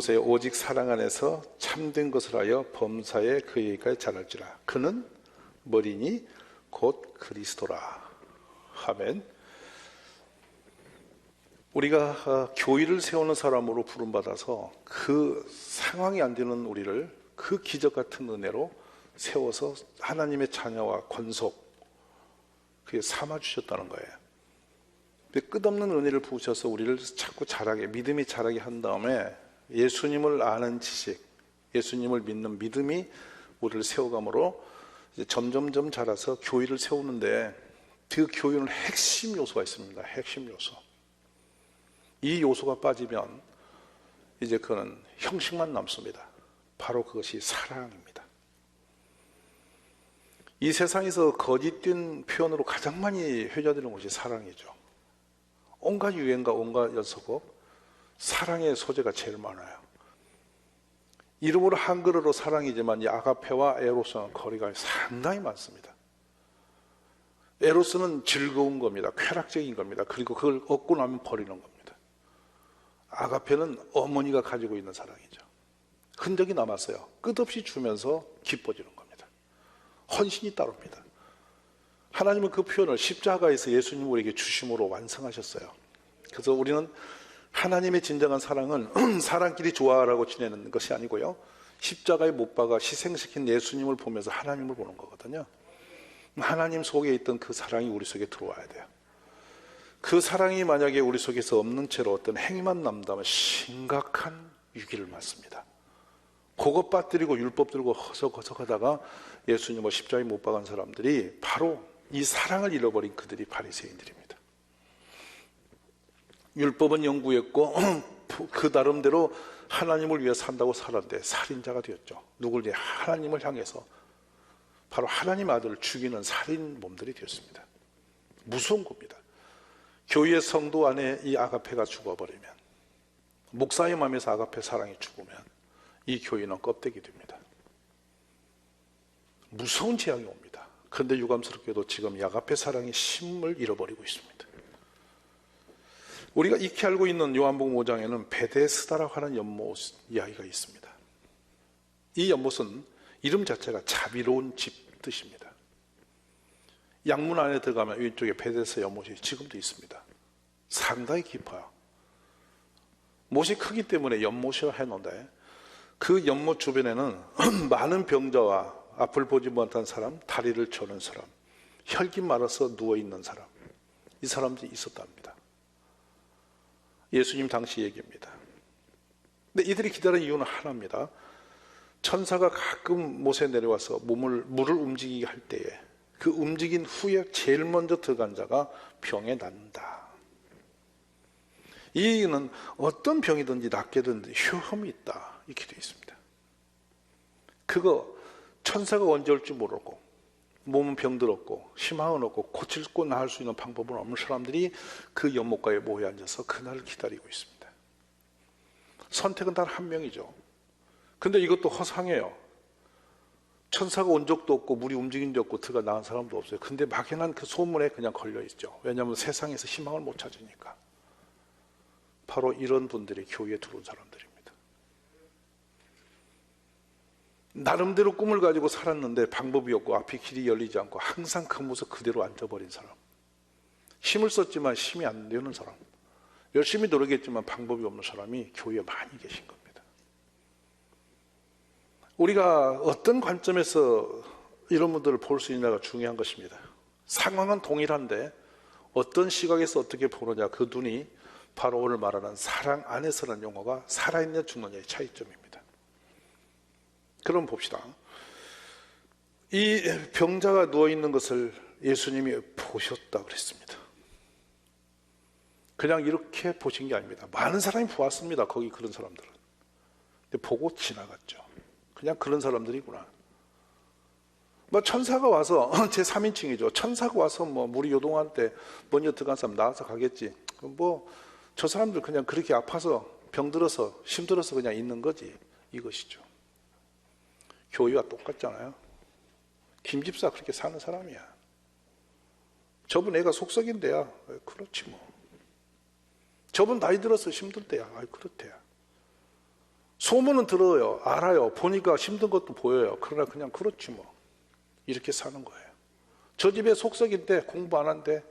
보세요. 오직 사랑 안에서 참된 것을 하여 범사에 그에게까지 자랄지라. 그는 머리니 곧 그리스도라. 아멘. 우리가 교회를 세우는 사람으로 부름받아서 그 상황이 안 되는 우리를 그 기적 같은 은혜로 세워서 하나님의 자녀와 권속, 그게 삼아주셨다는 거예요. 끝없는 은혜를 부으셔서 우리를 자꾸 자라게, 믿음이 자라게 한 다음에 예수님을 아는 지식, 예수님을 믿는 믿음이 우리를 세워감으로 이제 점점점 자라서 교회를 세우는데, 그 교회는 핵심 요소가 있습니다. 핵심 요소. 이 요소가 빠지면 이제 그는 형식만 남습니다. 바로 그것이 사랑입니다. 이 세상에서 거짓된 표현으로 가장 많이 회자되는 것이 사랑이죠. 온갖 유행과 온갖 연서곡, 사랑의 소재가 제일 많아요. 이름으로 한글어로 사랑이지만 이 아가페와 에로스는 거리가 상당히 많습니다. 에로스는 즐거운 겁니다. 쾌락적인 겁니다. 그리고 그걸 얻고 나면 버리는 겁니다. 아가페는 어머니가 가지고 있는 사랑이죠. 흔적이 남았어요. 끝없이 주면서 기뻐지는 겁니다. 헌신이 따릅니다. 하나님은 그 표현을 십자가에서 예수님 우리에게 주심으로 완성하셨어요. 그래서 우리는 하나님의 진정한 사랑은 사람끼리 좋아하라고 지내는 것이 아니고요, 십자가에 못 박아 희생시킨 예수님을 보면서 하나님을 보는 거거든요. 하나님 속에 있던 그 사랑이 우리 속에 들어와야 돼요. 그 사랑이 만약에 우리 속에서 없는 채로 어떤 행위만 남다면 심각한 위기를 맞습니다. 그것 빠뜨리고 율법 들고 허석허석하다가 예수님을 십자가에 못 박은 사람들이 바로 이 사랑을 잃어버린 그들이 바리새인들입니다. 율법은 영구했고 그 나름대로 하나님을 위해 산다고 살았는데 살인자가 되었죠. 누굴 위해? 하나님을 향해서 바로 하나님 아들을 죽이는 살인 몸들이 되었습니다. 무서운 겁니다. 교회의 성도 안에 이 아가페가 죽어버리면, 목사의 마음에서 아가페 사랑이 죽으면 이 교회는 껍데기 됩니다. 무서운 재앙이 옵니다. 그런데 유감스럽게도 지금 이 아가페 사랑의 심을 잃어버리고 있습니다. 우리가 익히 알고 있는 요한복음 5장에는 베데스다라고 하는 연못 이야기가 있습니다. 이 연못은 이름 자체가 자비로운 집 뜻입니다. 양문 안에 들어가면 왼쪽에 베데스다 연못이 지금도 있습니다. 상당히 깊어요. 못이 크기 때문에 연못이라 해놓은데, 그 연못 주변에는 많은 병자와 앞을 보지 못한 사람, 다리를 저는 사람, 혈기 말아서 누워있는 사람, 이 사람들이 있었답니다. 예수님 당시 얘기입니다. 근데 이들이 기다린 이유는 하나입니다. 천사가 가끔 못에 내려와서 물을 움직이게 할 때에 그 움직인 후에 제일 먼저 들어간 자가 병에 낫는다. 이 얘기는 어떤 병이든지 낫게든지 효험이 있다, 이렇게 되어 있습니다. 그거 천사가 언제 올지 모르고, 몸은 병들었고 희망은 없고 고칠고 나을 수 있는 방법은 없는 사람들이 그 연못가에 모여 앉아서 그날을 기다리고 있습니다. 선택은 단 한 명이죠. 근데 이것도 허상해요. 천사가 온 적도 없고 물이 움직인 적 없고 들어가 나은 사람도 없어요. 근데 막연한 그 소문에 그냥 걸려 있죠. 왜냐하면 세상에서 희망을 못 찾으니까. 바로 이런 분들이 교회에 들어온 사람들입니다. 나름대로 꿈을 가지고 살았는데 방법이 없고 앞이 길이 열리지 않고 항상 그 모습 그대로 앉아버린 사람, 힘을 썼지만 힘이 안 되는 사람, 열심히 노력했지만 방법이 없는 사람이 교회에 많이 계신 겁니다. 우리가 어떤 관점에서 이런 분들을 볼 수 있느냐가 중요한 것입니다. 상황은 동일한데 어떤 시각에서 어떻게 보느냐, 그 눈이 바로 오늘 말하는 사랑 안에서라는 용어가 살아있는 죽느냐의 차이점입니다. 그럼 봅시다. 이 병자가 누워있는 것을 예수님이 보셨다 그랬습니다. 그냥 이렇게 보신 게 아닙니다. 많은 사람이 보았습니다. 거기 그런 사람들은. 근데 보고 지나갔죠. 그냥 그런 사람들이구나. 뭐 천사가 와서 제 3인칭이죠. 천사가 와서 뭐 물이 요동할 때 먼저 들어간 사람 나와서 가겠지. 뭐 저 사람들 그냥 그렇게 아파서 병들어서 힘들어서 그냥 있는 거지, 이것이죠. 교회와 똑같잖아요. 김 집사 그렇게 사는 사람이야. 저분 애가 속썩인대야. 그렇지 뭐. 저분 나이 들어서 힘들 때야. 그렇대야. 소문은 들어요. 알아요. 보니까 힘든 것도 보여요. 그러나 그냥 그렇지 뭐. 이렇게 사는 거예요. 저 집에 속썩인데 공부 안 한대.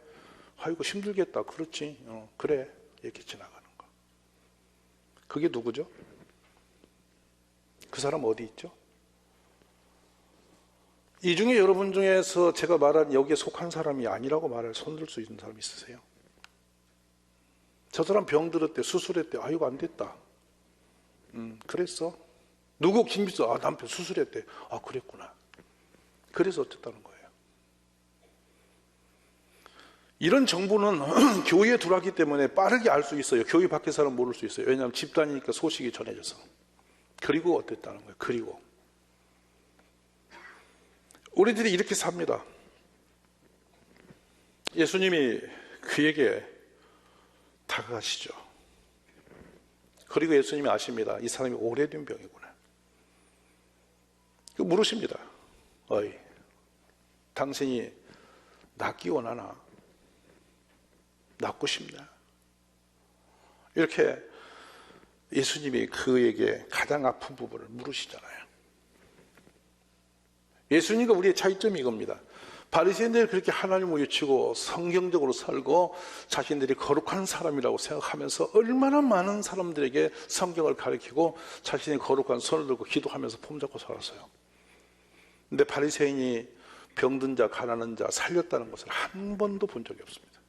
아이고 힘들겠다. 그렇지. 그래. 이렇게 지나가는 거. 그게 누구죠? 그 사람 어디 있죠? 이 중에 여러분 중에서 제가 말한 여기에 속한 사람이 아니라고 말할 손들 수 있는 사람 있으세요? 저 사람 병 들었대, 수술했대. 아이고 안 됐다. 그랬어? 누구 김비서? 남편 수술했대. 그랬구나. 그래서 어쨌다는 거예요. 이런 정보는 교회에 들어왔기 때문에 빠르게 알 수 있어요. 교회 밖에 사람 모를 수 있어요. 왜냐하면 집단이니까 소식이 전해져서. 그리고 어땠다는 거예요. 그리고 우리들이 이렇게 삽니다. 예수님이 그에게 다가가시죠. 그리고 예수님이 아십니다. 이 사람이 오래된 병이구나. 물으십니다. 어이, 당신이 낫기 원하나? 낫고 싶나? 이렇게 예수님이 그에게 가장 아픈 부분을 물으시잖아요. 예수님과 우리의 차이점이 이겁니다. 바리새인들이 그렇게 하나님을 외치고 성경적으로 살고 자신들이 거룩한 사람이라고 생각하면서 얼마나 많은 사람들에게 성경을 가르치고 자신이 거룩한 손을 들고 기도하면서 폼잡고 살았어요. 근데 바리새인이 병든 자, 가난한 자 살렸다는 것을 한 번도 본 적이 없습니다.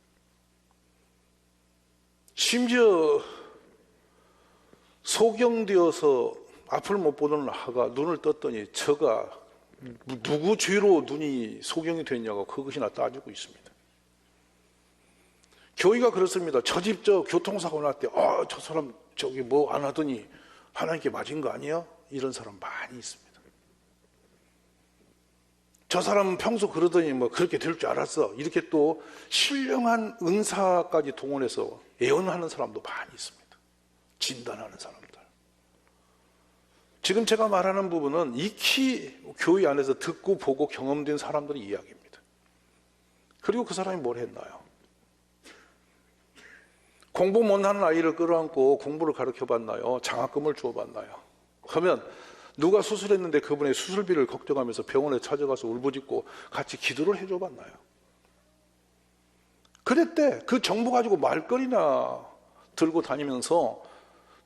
심지어 소경되어서 앞을 못 보던 아가 눈을 떴더니 저가 누구 죄로 눈이 소경이 됐냐고 그것이나 따지고 있습니다. 교회가 그렇습니다. 저 집 저 교통사고 났대. 저 사람 저기 뭐 안 하더니 하나님께 맞은 거 아니야? 이런 사람 많이 있습니다. 저 사람은 평소 그러더니 뭐 그렇게 될 줄 알았어. 이렇게 또 신령한 은사까지 동원해서 예언하는 사람도 많이 있습니다. 진단하는 사람들. 지금 제가 말하는 부분은 익히 교회 안에서 듣고 보고 경험된 사람들의 이야기입니다. 그리고 그 사람이 뭘 했나요? 공부 못하는 아이를 끌어안고 공부를 가르쳐봤나요? 장학금을 주어봤나요? 그러면 누가 수술했는데 그분의 수술비를 걱정하면서 병원에 찾아가서 울부짖고 같이 기도를 해줘봤나요? 그랬대. 그 정보 가지고 말거리나 들고 다니면서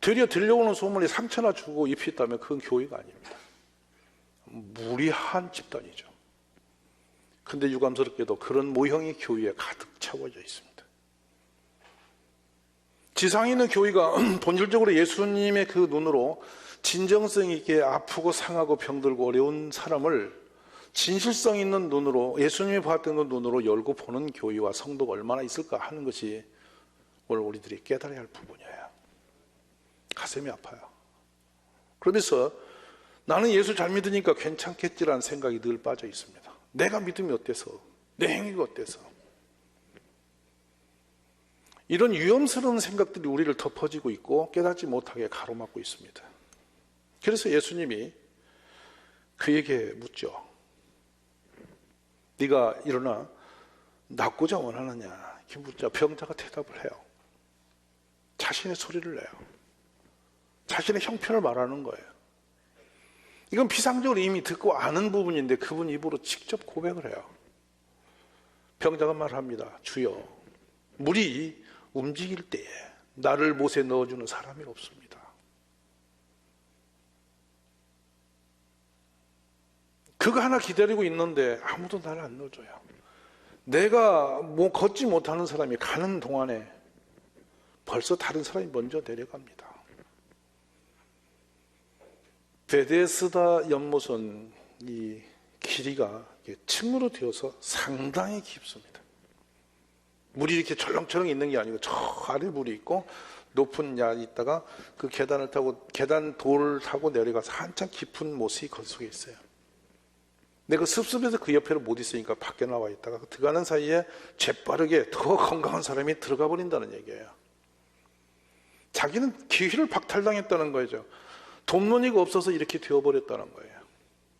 되려 들려오는 소문이 상처나 주고 잎이 있다면 그건 교회가 아닙니다. 무리한 집단이죠. 근데 유감스럽게도 그런 모형이 교회에 가득 채워져 있습니다. 지상에 있는 교회가 본질적으로 예수님의 그 눈으로 진정성 있게 아프고 상하고 병들고 어려운 사람을 진실성 있는 눈으로 예수님이 봤던 그 눈으로 열고 보는 교회와 성도가 얼마나 있을까 하는 것이 오늘 우리들이 깨달아야 할 부분이에요. 가슴이 아파요. 그러면서 나는 예수 잘 믿으니까 괜찮겠지라는 생각이 늘 빠져 있습니다. 내가 믿음이 어때서? 내 행위가 어때서? 이런 위험스러운 생각들이 우리를 덮어지고 있고 깨닫지 못하게 가로막고 있습니다. 그래서 예수님이 그에게 묻죠. 네가 일어나 낫고자 원하느냐? 이렇게 묻자 병자가 대답을 해요. 자신의 소리를 내요. 자신의 형편을 말하는 거예요. 이건 피상적으로 이미 듣고 아는 부분인데 그분 입으로 직접 고백을 해요. 병자가 말합니다. 주여, 물이 움직일 때에 나를 못에 넣어주는 사람이 없습니다. 그거 하나 기다리고 있는데 아무도 나를 안 넣어줘요. 내가 뭐 걷지 못하는 사람이 가는 동안에 벌써 다른 사람이 먼저 내려갑니다. 베데스다 연못은 이 길이가 층으로 되어서 상당히 깊습니다. 물이 이렇게 철렁철렁 있는 게 아니고 저 아래 물이 있고 높은 야에 있다가 그 계단을 타고 계단 돌을 타고 내려가서 한참 깊은 못이 그 속에 있어요. 근데 그 습습해서 그 옆에를 못 있으니까 밖에 나와 있다가 들어가는 사이에 재빠르게 더 건강한 사람이 들어가 버린다는 얘기예요. 자기는 기회를 박탈당했다는 거죠. 돈문이가 없어서 이렇게 되어버렸다는 거예요.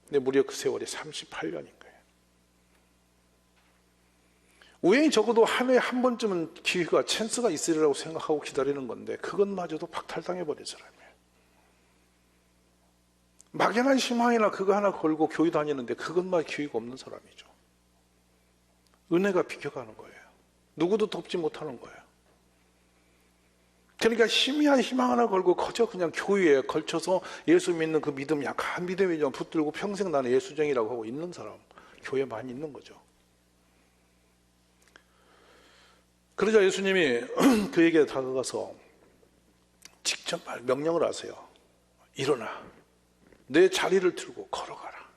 근데 무려 그 세월이 38년인 거예요. 우연히 적어도 한 해에 한 번쯤은 기회가 찬스가 있으리라고 생각하고 기다리는 건데 그것마저도 박탈당해버린 사람이에요. 막연한 희망이나 그거 하나 걸고 교회 다니는데 그것만 기회가 없는 사람이죠. 은혜가 비켜가는 거예요. 누구도 돕지 못하는 거예요. 그러니까 희미한 희망 하나 걸고 거저 그냥 교회에 걸쳐서 예수 믿는 그 믿음, 약한 믿음이 좀 붙들고 평생 나는 예수쟁이라고 하고 있는 사람, 교회에 많이 있는 거죠. 그러자 예수님이 그에게 다가가서 직접 명령을 하세요. 일어나. 내 자리를 들고 걸어가라.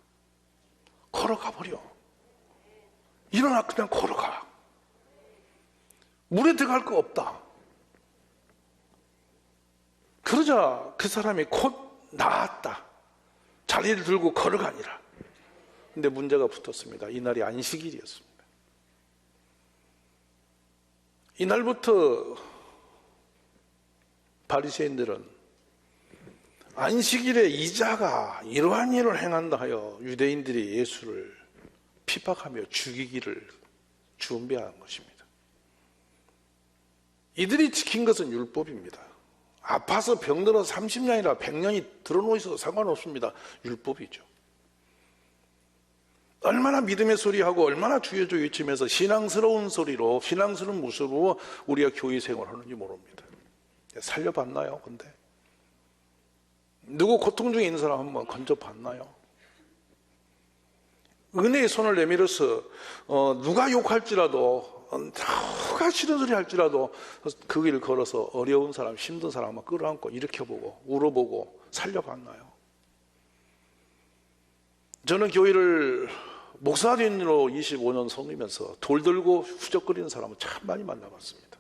걸어가 버려. 일어나, 그냥 걸어가. 물에 들어갈 거 없다. 그러자 그 사람이 곧 나았다. 자리를 들고 걸어가니라. 근데 문제가 붙었습니다. 이날이 안식일이었습니다. 이날부터 바리새인들은 안식일에 이자가 이러한 일을 행한다 하여 유대인들이 예수를 핍박하며 죽이기를 준비한 것입니다. 이들이 지킨 것은 율법입니다. 아파서 병들어 30년이나 100년이 들어놓아 있어도 상관없습니다. 율법이죠. 얼마나 믿음의 소리하고 얼마나 주여 주여 외치면서 신앙스러운 소리로, 신앙스러운 모습으로 우리가 교회 생활하는지 모릅니다. 살려봤나요? 근데 누구 고통 중에 있는 사람 한번 건져봤나요? 은혜의 손을 내밀어서 누가 욕할지라도, 누가 싫은 소리 할지라도 그 길을 걸어서 어려운 사람, 힘든 사람 한번 끌어안고 일으켜보고 울어보고 살려봤나요? 저는 교회를 목사님으로 25년 섬기면서 돌 들고 후적거리는 사람을 참 많이 만나봤습니다.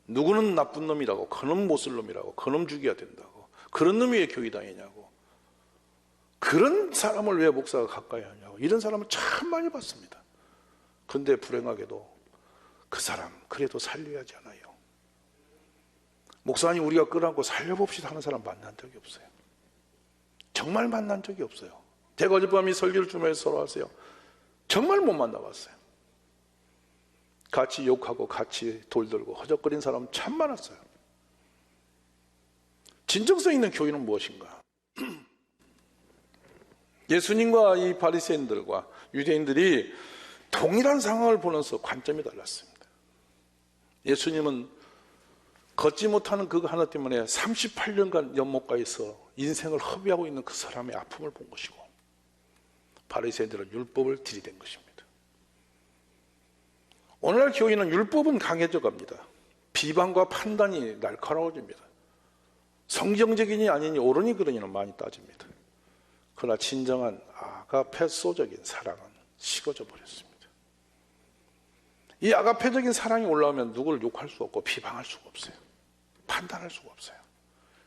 누구는 나쁜 놈이라고, 그놈 못 쓸 놈이라고, 그놈 죽여야 된다고, 그런 놈이 왜 교회 다니냐고, 그런 사람을 왜 목사가 가까이 하냐고, 이런 사람을 참 많이 봤습니다. 그런데 불행하게도 그 사람 그래도 살려야 하지 않아요. 목사님 우리가 끌어안고 살려봅시다 하는 사람 만난 적이 없어요. 정말 만난 적이 없어요. 제가 어젯밤에 설교를 주면서 서로 하세요. 정말 못 만나봤어요. 같이 욕하고 같이 돌들고 허적거린 사람 참 많았어요. 진정성 있는 교회는 무엇인가? 예수님과 이 바리새인들과 유대인들이 동일한 상황을 보면서 관점이 달랐습니다. 예수님은 걷지 못하는 그거 하나 때문에 38년간 연못가에서 인생을 허비하고 있는 그 사람의 아픔을 본 것이고, 바리새인들은 율법을 들이댄 것입니다. 오늘날 교회는 율법은 강해져 갑니다. 비방과 판단이 날카로워집니다. 성경적이니 아니니 옳으니 그러니는 많이 따집니다. 그러나 진정한 아가페소적인 사랑은 식어져 버렸습니다. 이 아가페적인 사랑이 올라오면 누구를 욕할 수 없고 비방할 수가 없어요. 판단할 수가 없어요.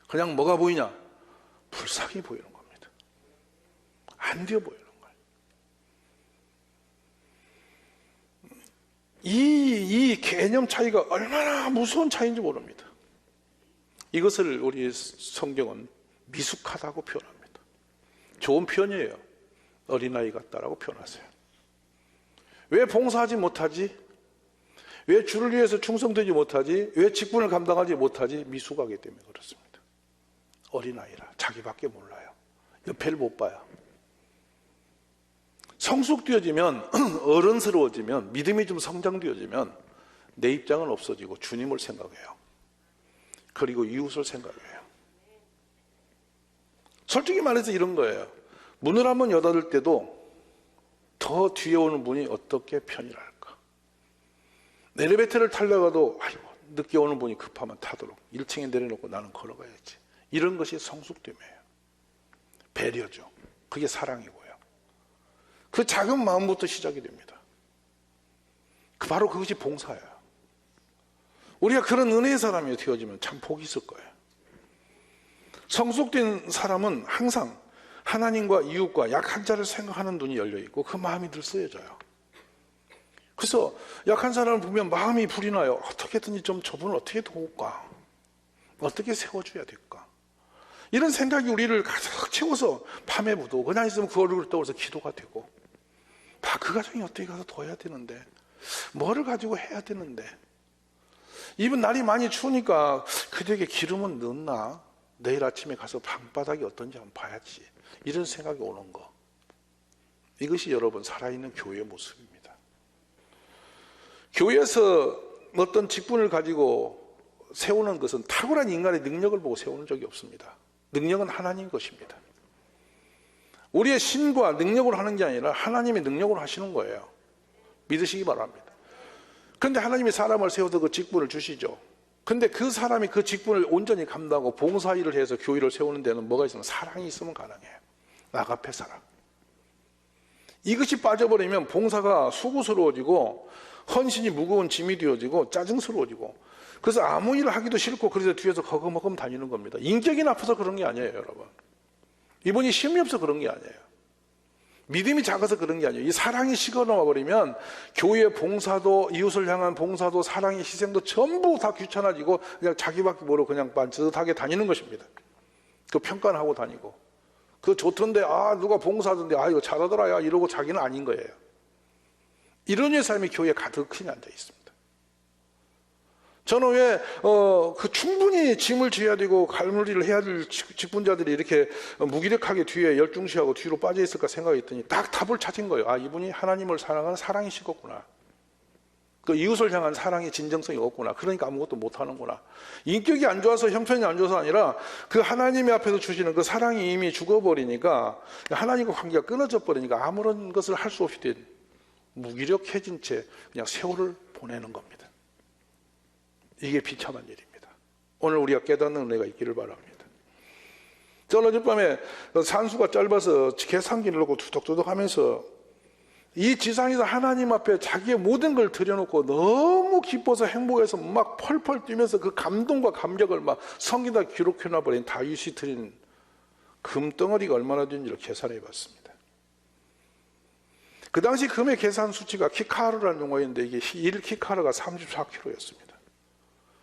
그냥 뭐가 보이냐? 불쌍히 보이는 겁니다. 안 되어 보이는 거예요. 이 개념 차이가 얼마나 무서운 차이인지 모릅니다. 이것을 우리 성경은 미숙하다고 표현합니다. 좋은 표현이에요. 어린아이 같다라고 표현하세요. 왜 봉사하지 못하지? 왜 주를 위해서 충성되지 못하지? 왜 직분을 감당하지 못하지? 미숙하기 때문에 그렇습니다. 어린아이라 자기밖에 몰라요. 옆에를 못 봐요. 성숙되어지면, 어른스러워지면, 믿음이 좀 성장되어지면 내 입장은 없어지고 주님을 생각해요. 그리고 이웃을 생각해요. 솔직히 말해서 이런 거예요. 문을 한번 여닫을 때도 더 뒤에 오는 분이 어떻게 편히를 할까? 엘리베이터를 타려가도 아이고, 늦게 오는 분이 급하면 타도록 1층에 내려놓고 나는 걸어가야지. 이런 것이 성숙됨이에요. 배려죠. 그게 사랑이고요. 그 작은 마음부터 시작이 됩니다. 바로 그것이 봉사예요. 우리가 그런 은혜의 사람이 되어지면 참 복이 있을 거예요. 성숙된 사람은 항상 하나님과 이웃과 약한 자를 생각하는 눈이 열려있고 그 마음이 늘 쓰여져요. 그래서 약한 사람을 보면 마음이 불이 나요. 어떻게든지 좀 저분을 어떻게 도울까? 어떻게 세워줘야 될까? 이런 생각이 우리를 가득 채워서 밤에 무도 그냥 있으면 그 얼굴을 떠올려서 기도가 되고, 그 가정이 어떻게 가서 도와야 되는데, 뭐를 가지고 해야 되는데, 이번 날이 많이 추우니까 그대에게 기름은 넣나? 내일 아침에 가서 방바닥이 어떤지 한번 봐야지. 이런 생각이 오는 거. 이것이 여러분 살아있는 교회의 모습입니다. 교회에서 어떤 직분을 가지고 세우는 것은 탁월한 인간의 능력을 보고 세우는 적이 없습니다. 능력은 하나님 것입니다. 우리의 신과 능력으로 하는 게 아니라 하나님의 능력으로 하시는 거예요. 믿으시기 바랍니다. 그런데 하나님이 사람을 세워서 그 직분을 주시죠. 근데 그 사람이 그 직분을 온전히 감당하고 봉사일을 해서 교회를 세우는 데는 뭐가 있으면 사랑이 있으면 가능해요. 아가페 사랑. 이것이 빠져버리면 봉사가 수고스러워지고 헌신이 무거운 짐이 되어지고 짜증스러워지고, 그래서 아무 일을 하기도 싫고 그래서 뒤에서 허금허금 다니는 겁니다. 인격이 나빠서 그런 게 아니에요, 여러분. 이분이 힘이 없어 그런 게 아니에요. 믿음이 작아서 그런 게 아니에요. 이 사랑이 식어나와 버리면 교회 봉사도, 이웃을 향한 봉사도, 사랑의 희생도 전부 다 귀찮아지고 그냥 자기밖에 모르고 그냥 반듯하게 다니는 것입니다. 그 평가는 하고 다니고, 그 좋던데 누가 봉사하던데 이거 잘하더라 야 이러고 자기는 아닌 거예요. 이런 류의 삶이 교회에 가득히 앉아 있습니다. 저는 왜 충분히 짐을 져야 되고 갈무리를 해야 될 직분자들이 이렇게 무기력하게 뒤에 열중시하고 뒤로 빠져 있을까 생각했더니 딱 답을 찾은 거예요. 이분이 하나님을 사랑하는 사랑이 식었구나. 그 이웃을 향한 사랑의 진정성이 없구나. 그러니까 아무것도 못하는구나. 인격이 안 좋아서, 형편이 안 좋아서 아니라 그 하나님의 앞에서 주시는 그 사랑이 이미 죽어버리니까, 하나님과 관계가 끊어져 버리니까 아무런 것을 할 수 없이 된 무기력해진 채 그냥 세월을 보내는 겁니다. 이게 비참한 일입니다. 오늘 우리가 깨닫는 은혜가 있기를 바랍니다. 저는 어젯밤에 산수가 짧아서 계산기를 놓고 투덕투덕 하면서 이 지상에서 하나님 앞에 자기의 모든 걸 들여놓고 너무 기뻐서 행복해서 막 펄펄 뛰면서 그 감동과 감격을 막 성경에다 기록해놔버린 다윗이 드린 금덩어리가 얼마나 되는지를 계산해 봤습니다. 그 당시 금의 계산 수치가 키카르라는 용어인데 이게 1키카르가 34kg였습니다.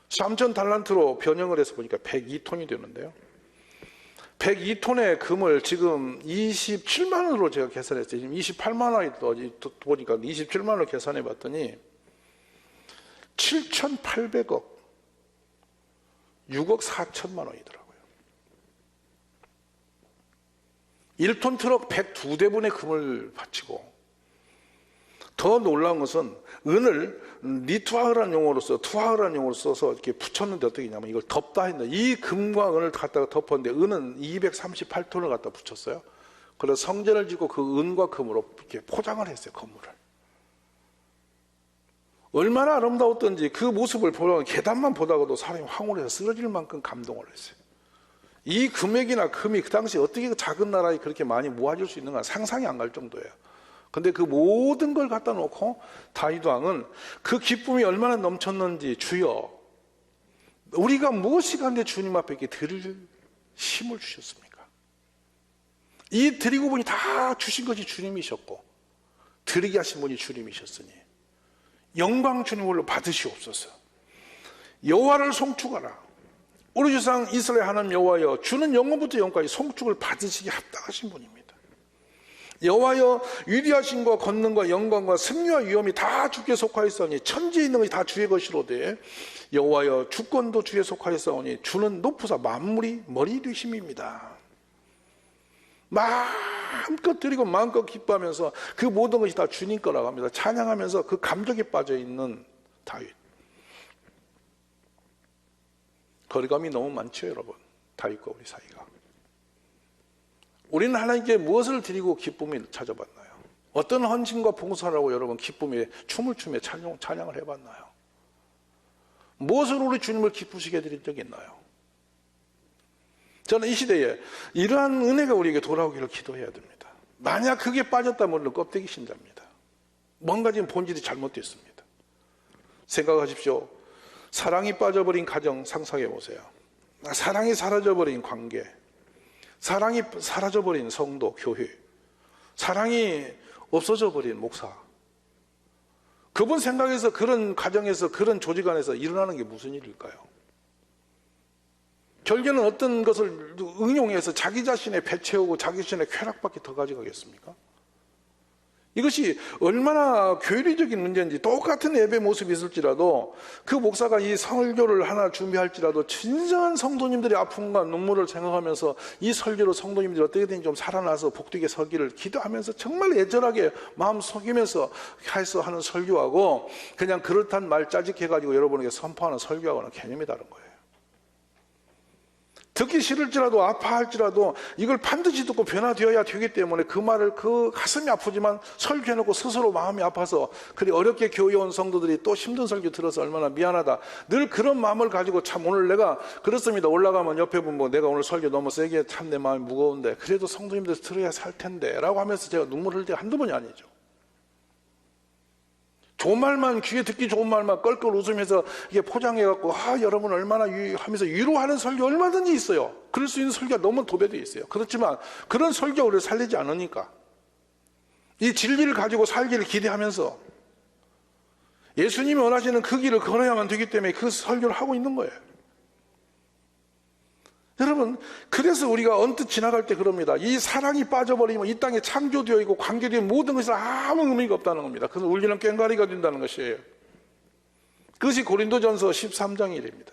3,000달란트로 변형을 해서 보니까 102톤이 되는데요. 102톤의 금을 지금 27만 원으로 제가 계산했어요. 지금 28만 원이 보니까 27만 원을 계산해 봤더니 7,800억 6억 4천만 원이더라고요. 1톤 트럭 102대분의 금을 바치고, 더 놀라운 것은 은을 리투아흐라는 용어로 써서 이렇게 붙였는데 어떻게 했냐면 이걸 덮다 했는데, 이 금과 은을 갖다가 덮었는데 은은 238톤을 갖다 붙였어요. 그래서 성전을 짓고 그 은과 금으로 이렇게 포장을 했어요, 건물을. 얼마나 아름다웠던지 그 모습을 보면 계단만 보다가도 사람이 황홀해서 쓰러질 만큼 감동을 했어요. 이 금액이나 금이 그 당시 어떻게 그 작은 나라에 그렇게 많이 모아질 수 있는가 상상이 안 갈 정도예요. 근데 그 모든 걸 갖다 놓고 다윗 왕은 그 기쁨이 얼마나 넘쳤는지, 주여 우리가 무엇이 간데 주님 앞에 이렇게 드릴 힘을 주셨습니까? 이 드리고 보니 다 주신 것이 주님이셨고 드리게 하신 분이 주님이셨으니 영광 주님으로 받으시옵소서. 여호와를 송축하라. 우리 조상 이스라엘 하나님 여호와여, 주는 영원부터 영원까지 송축을 받으시기 합당하신 분입니다. 여호와여, 위대하심과 권능과 영광과 승리와 위엄이 다 주께 속하였사오니 천지에 있는 것이 다 주의 것이로되, 여호와여 주권도 주에 속하였사오니 주는 높으사 만물이 머리 되심입니다. 마음껏 드리고 마음껏 기뻐하면서 그 모든 것이 다 주님 거라고 합니다. 찬양하면서 그 감격에 빠져있는 다윗. 거리감이 너무 많죠, 여러분. 다윗과 우리 사이가. 우리는 하나님께 무엇을 드리고 기쁨을 찾아봤나요? 어떤 헌신과 봉사라고 여러분 기쁨에 춤을 추며 찬양을 해봤나요? 무엇으로 우리 주님을 기쁘시게 해드린 적이 있나요? 저는 이 시대에 이러한 은혜가 우리에게 돌아오기를 기도해야 됩니다. 만약 그게 빠졌다면 우리는 껍데기 신자입니다. 뭔가 지금 본질이 잘못됐습니다. 생각하십시오. 사랑이 빠져버린 가정 상상해 보세요. 사랑이 사라져버린 관계, 사랑이 사라져버린 성도, 교회, 사랑이 없어져버린 목사. 그분 생각에서 그런 가정에서 그런 조직 안에서 일어나는 게 무슨 일일까요? 결국에는 어떤 것을 응용해서 자기 자신의 배 채우고 자기 자신의 쾌락밖에 더 가져가겠습니까? 이것이 얼마나 교리적인 문제인지, 똑같은 예배 모습이 있을지라도 그 목사가 이 설교를 하나 준비할지라도 진정한 성도님들의 아픔과 눈물을 생각하면서 이 설교로 성도님들이 어떻게든 좀 살아나서 복되게 서기를 기도하면서 정말 애절하게 마음 속이면서 해서 하는 설교하고 그냥 그렇단 말 짜집해가지고 여러분에게 선포하는 설교하고는 개념이 다른 거예요. 듣기 싫을지라도 아파할지라도 이걸 반드시 듣고 변화되어야 되기 때문에 그 말을, 그 가슴이 아프지만 설교해놓고 스스로 마음이 아파서 그리 어렵게 교회 온 성도들이 또 힘든 설교 들어서 얼마나 미안하다, 늘 그런 마음을 가지고 참 오늘 내가 그렇습니다. 올라가면 옆에 보면 내가 오늘 설교 너무 세게 참 내 마음이 무거운데 그래도 성도님들 들어야 살 텐데 라고 하면서 제가 눈물 흘릴 때가 한두 번이 아니죠. 좋은 말만, 귀에 듣기 좋은 말만 껄껄 웃으면서 이게 포장해갖고 여러분 얼마나 하면서 위로하는 설교 얼마든지 있어요. 그럴 수 있는 설교가 너무 도배되어 있어요. 그렇지만 그런 설교가 우리를 살리지 않으니까 이 진리를 가지고 살기를 기대하면서 예수님이 원하시는 그 길을 걸어야만 되기 때문에 그 설교를 하고 있는 거예요. 여러분, 그래서 우리가 언뜻 지나갈 때 그럽니다. 이 사랑이 빠져버리면 이 땅에 창조되어 있고 관계된 모든 것이 아무 의미가 없다는 겁니다. 그래서 울리는 꽹과리가 된다는 것이에요. 그것이 고린도전서 13장 1입니다.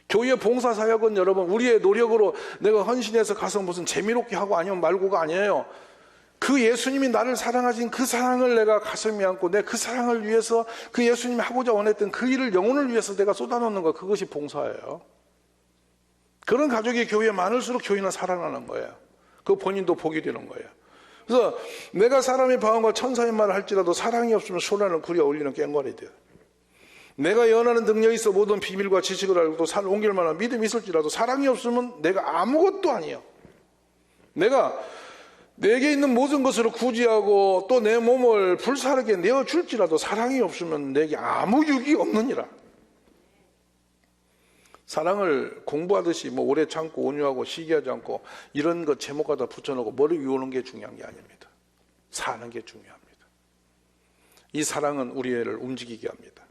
교회 봉사사역은 여러분 우리의 노력으로 내가 헌신해서 가서 무슨 재미롭게 하고 아니면 말고가 아니에요. 그 예수님이 나를 사랑하신 그 사랑을 내가 가슴에 안고 내 그 사랑을 위해서 그 예수님이 하고자 원했던 그 일을 영혼을 위해서 내가 쏟아놓는 것, 그것이 봉사예요. 그런 가족이 교회에 많을수록 교회는 살아나는 거예요. 그 본인도 복이 되는 거예요. 그래서 내가 사람의 방언과 천사의 말을 할지라도 사랑이 없으면 소란을 구려 올리는 꽹과리 돼요. 내가 연하는 능력이 있어 모든 비밀과 지식을 알고 또 살 옮길 만한 믿음이 있을지라도 사랑이 없으면 내가 아무것도 아니에요. 내가 내게 있는 모든 것으로 구제하고 또 내 몸을 불사르게 내어줄지라도 사랑이 없으면 내게 아무 유익이 없느니라. 사랑을 공부하듯이 뭐 오래 참고 온유하고 시기하지 않고 이런 것 제목 갖다 붙여놓고 머리 위오는 게 중요한 게 아닙니다. 사는 게 중요합니다. 이 사랑은 우리를 움직이게 합니다.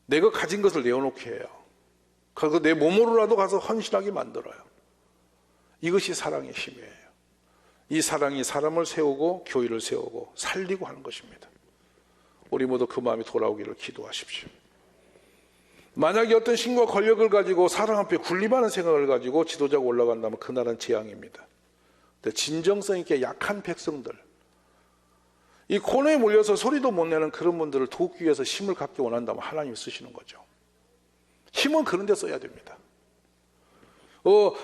내가 가진 것을 내어놓게 해요. 그래서 내 몸으로라도 가서 헌신하게 만들어요. 이것이 사랑의 힘이에요. 이 사랑이 사람을 세우고 교회를 세우고 살리고 하는 것입니다. 우리 모두 그 마음이 돌아오기를 기도하십시오. 만약에 어떤 신과 권력을 가지고 사랑 앞에 군림하는 생각을 가지고 지도자가 올라간다면 그날은 재앙입니다. 근데 진정성 있게 약한 백성들, 이 코너에 몰려서 소리도 못 내는 그런 분들을 돕기 위해서 힘을 갖기 원한다면 하나님이 쓰시는 거죠. 힘은 그런 데 써야 됩니다.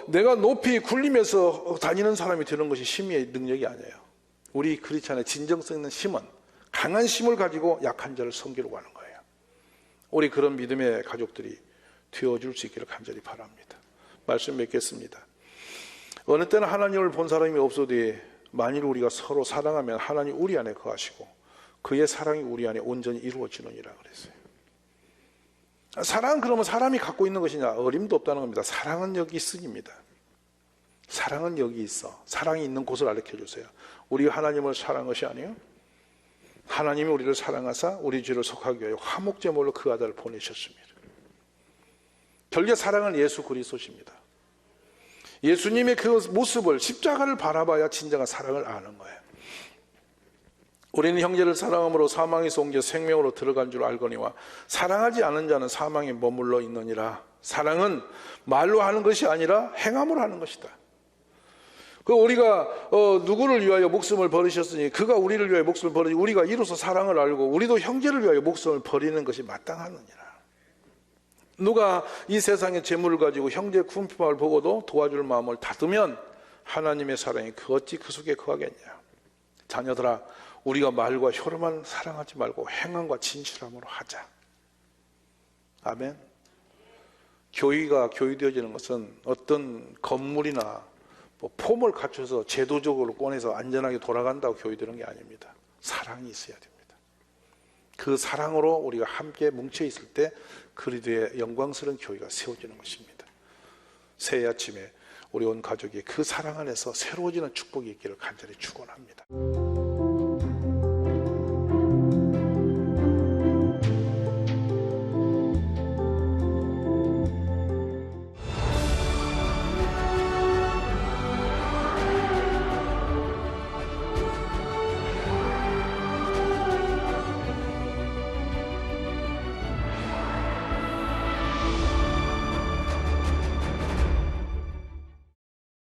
내가 높이 굴리면서 다니는 사람이 되는 것이 힘의 능력이 아니에요. 우리 크리스찬의 진정성 있는 힘은 강한 힘을 가지고 약한 자를 섬기려고 하는 거예요. 우리 그런 믿음의 가족들이 되어줄 수 있기를 간절히 바랍니다. 말씀 맺겠습니다. 어느 때는 하나님을 본 사람이 없어도 만일 우리가 서로 사랑하면 하나님 우리 안에 거하시고 그의 사랑이 우리 안에 온전히 이루어지느니라 그랬어요. 사랑은 그러면 사람이 갖고 있는 것이냐? 어림도 없다는 겁니다. 사랑은 여기 있으니입니다. 사랑은 여기 있어. 사랑이 있는 곳을 알려줘 주세요. 우리가 하나님을 사랑한 것이 아니에요? 하나님이 우리를 사랑하사 우리 죄를 속하기 위하여 화목제물로 그 아들을 보내셨습니다. 결국 사랑은 예수 그리스도십니다. 예수님의 그 모습을, 십자가를 바라봐야 진정한 사랑을 아는 거예요. 우리는 형제를 사랑함으로 사망에서 옮겨 생명으로 들어간 줄 알거니와 사랑하지 않은 자는 사망에 머물러 있느니라. 사랑은 말로 하는 것이 아니라 행함으로 하는 것이다. 우리가 누구를 위하여 목숨을 버리셨으니 그가 우리를 위하여 목숨을 버리니 우리가 이로써 사랑을 알고 우리도 형제를 위하여 목숨을 버리는 것이 마땅하느니라. 누가 이 세상의 재물을 가지고 형제의 궁핍함을 보고도 도와줄 마음을 닫으면 하나님의 사랑이 어찌 그 속에 거하겠냐. 자녀들아, 우리가 말과 혀로만 사랑하지 말고 행함과 진실함으로 하자. 아멘. 교회가 교회되어지는 것은 어떤 건물이나 폼을 갖춰서 제도적으로 꺼내서 안전하게 돌아간다고 교회되는 게 아닙니다. 사랑이 있어야 됩니다. 그 사랑으로 우리가 함께 뭉쳐 있을 때 그리스도의 영광스러운 교회가 세워지는 것입니다. 새해 아침에 우리 온 가족이 그 사랑 안에서 새로워지는 축복이 있기를 간절히 축원합니다.